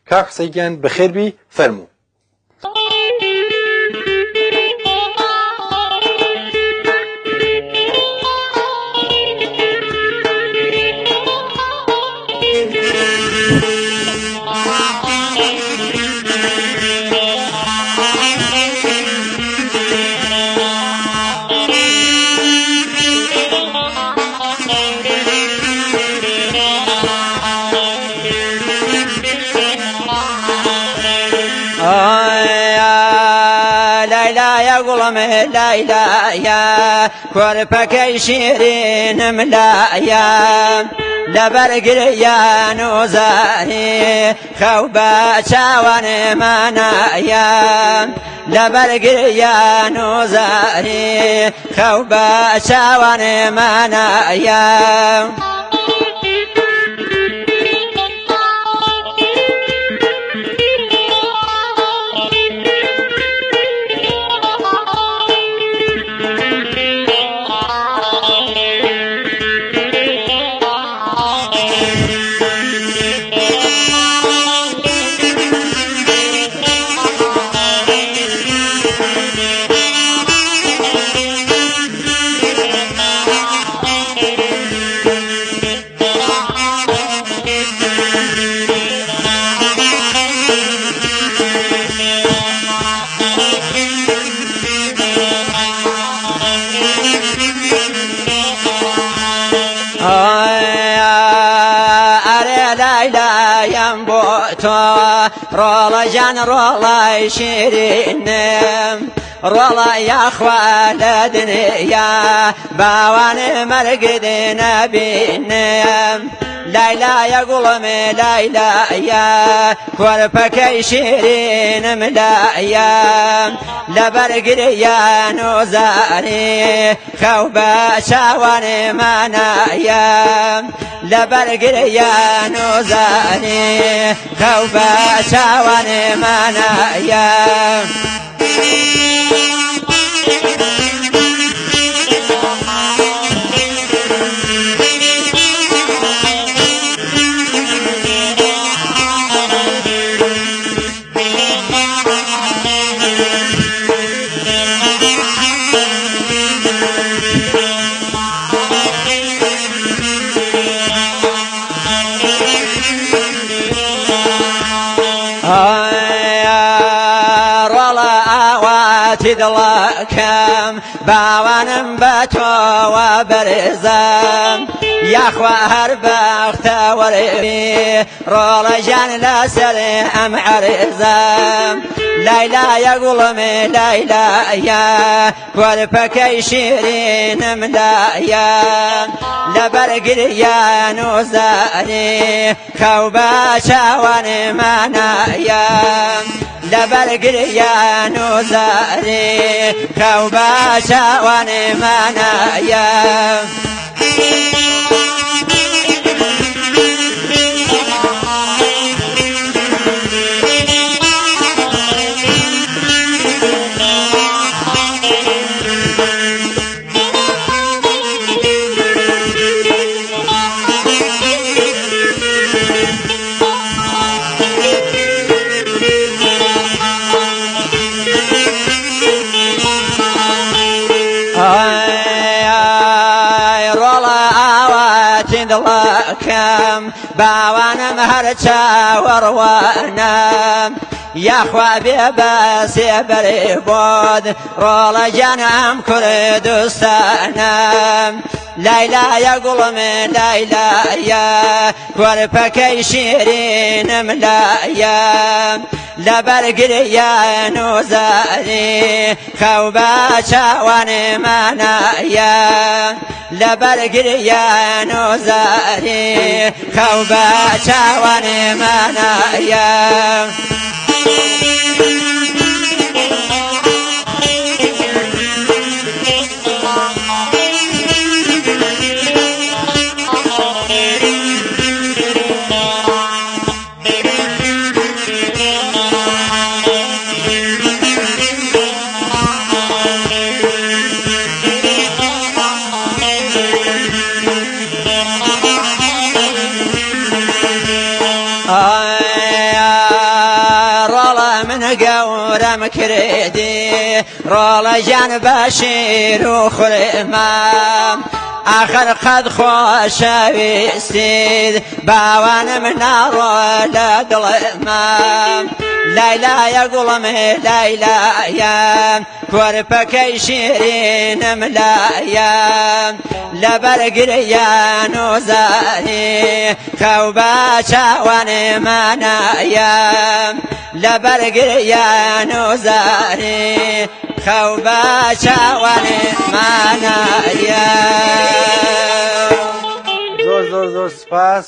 کاک حسەینگیان بەخێربی فەرموو. لایلایە کۆرپەکەی شیرینم لایە لەبەر گریان و زاری خەو بە چاوانمانایە لەبەر گریان و زاری خەو بە چاوانمانایە ڕۆڵەجان ڕۆڵای شیرینم ڕۆڵە یاخوا لە دنیا باوانێ مەرگت نەبینم لایلایە گوڵمێ لایلایە کۆرپەکەی شیرینم لایە لەبەر گریان و زاری خەو بە چاوانمانایە لەبەر گریان و زاری خەو بە چاوانمانایە دڵەکەم باوانم بە تۆوە بەرزم یاخوا هەر بەختەوەرێ ڕۆڵەجان لەسەر ئەم عەرزم لایلایە گوڵمێ لایلایە کۆرپەکەی شیرینم لایە لەبەر گریان و زاری خەو بە چاوانمانایە لەبەر گریان و زاری خەو بە چاوانمانایە دڵەکەم باوانم هەر چاوەڕوانم یاخوا بێبەسێ بەرێ بۆد ڕۆڵەجان ئەم کوردستانم لایلایە گوڵمێ لایلایە کۆرپەکەی شیرینم لایە لەبەر گریان و زاری خەو بە چاوانمانایە لەبەر گریان و زاری خەو بە چاوانمانایە ڕێزم کردی ڕۆڵە ژیان بەشیر و خوڵمام آخر قد خۆشەویستیت باوانم ناڕۆ لە دڵمام لایلایە گوڵم لایلایە کۆرپەکەی شیرینم لایە لەبەر گریان و زاری خەو بە چاوانمانایە لەبەر گریان و زاری خەو بە چاوانمانایە زۆر سپاس.